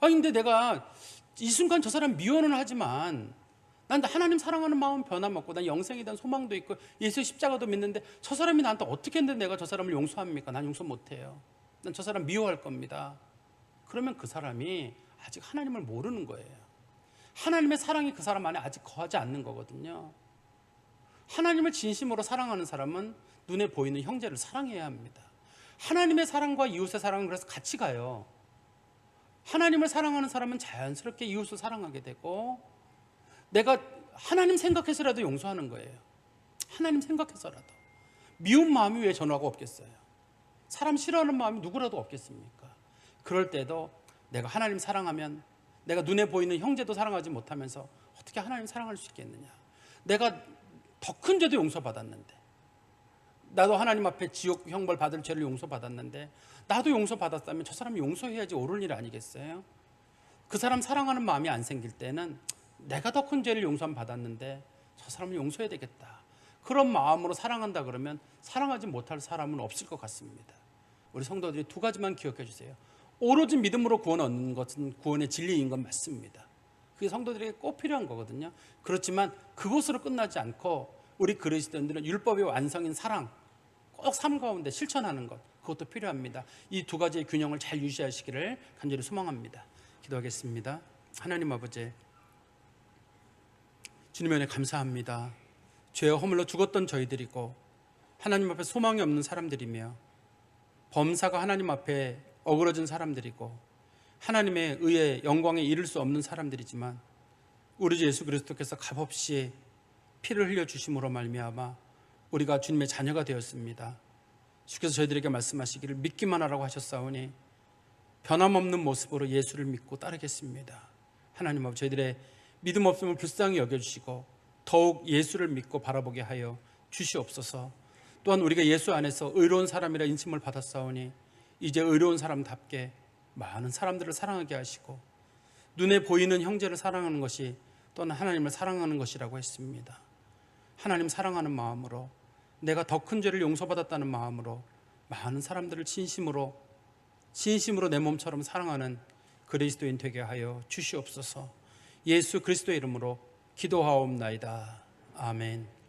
근데 내가 이 순간 저 사람 미워는 하지만 난 하나님 사랑하는 마음 변함없고 난 영생에 대한 소망도 있고 예수의 십자가도 믿는데 저 사람이 나한테 어떻게 했는데 내가 저 사람을 용서합니까? 난 용서 못해요. 난 저 사람 미워할 겁니다. 그러면 그 사람이 아직 하나님을 모르는 거예요. 하나님의 사랑이 그 사람 안에 아직 거하지 않는 거거든요. 하나님을 진심으로 사랑하는 사람은 눈에 보이는 형제를 사랑해야 합니다. 하나님의 사랑과 이웃의 사랑은 그래서 같이 가요. 하나님을 사랑하는 사람은 자연스럽게 이웃을 사랑하게 되고 내가 하나님 생각해서라도 용서하는 거예요. 하나님 생각해서라도. 미운 마음이 왜 전화가 없겠어요? 사람 싫어하는 마음이 누구라도 없겠습니까? 그럴 때도 내가 하나님 사랑하면 내가 눈에 보이는 형제도 사랑하지 못하면서 어떻게 하나님 사랑할 수 있겠느냐? 내가 더 큰 죄도 용서받았는데 나도 하나님 앞에 지옥 형벌 받을 죄를 용서받았는데 나도 용서받았다면 저 사람이 용서해야지 옳은 일 아니겠어요? 그 사람 사랑하는 마음이 안 생길 때는 내가 더 큰 죄를 용서 받았는데 저 사람을 용서해야 되겠다. 그런 마음으로 사랑한다 그러면 사랑하지 못할 사람은 없을 것 같습니다. 우리 성도들이 두 가지만 기억해 주세요. 오로지 믿음으로 구원 얻는 것은 구원의 진리인 건 맞습니다. 그게 성도들에게 꼭 필요한 거거든요. 그렇지만 그것으로 끝나지 않고 우리 그리스도인들은 율법의 완성인 사랑 꼭 삶 가운데 실천하는 것, 그것도 필요합니다. 이 두 가지의 균형을 잘 유지하시기를 간절히 소망합니다. 기도하겠습니다. 하나님 아버지, 주님의 은혜 감사합니다. 죄에 허물러 죽었던 저희들이고 하나님 앞에 소망이 없는 사람들이며 범사가 하나님 앞에 어그러진 사람들이고 하나님의 의에 영광에 이를 수 없는 사람들이지만 우리 주 예수 그리스도께서 값없이 피를 흘려주심으로 말미암아 우리가 주님의 자녀가 되었습니다. 주께서 저희들에게 말씀하시기를 믿기만 하라고 하셨사오니 변함없는 모습으로 예수를 믿고 따르겠습니다. 하나님 아버지, 저희들의 믿음 없음을 불쌍히 여겨주시고 더욱 예수를 믿고 바라보게 하여 주시옵소서. 또한 우리가 예수 안에서 의로운 사람이라 인침을 받았사오니 이제 의로운 사람답게 많은 사람들을 사랑하게 하시고 눈에 보이는 형제를 사랑하는 것이 또는 하나님을 사랑하는 것이라고 했습니다. 하나님 사랑하는 마음으로 내가 더 큰 죄를 용서받았다는 마음으로 많은 사람들을 진심으로 내 몸처럼 사랑하는 그리스도인 되게 하여 주시옵소서. 예수 그리스도의 이름으로 기도하옵나이다. 아멘.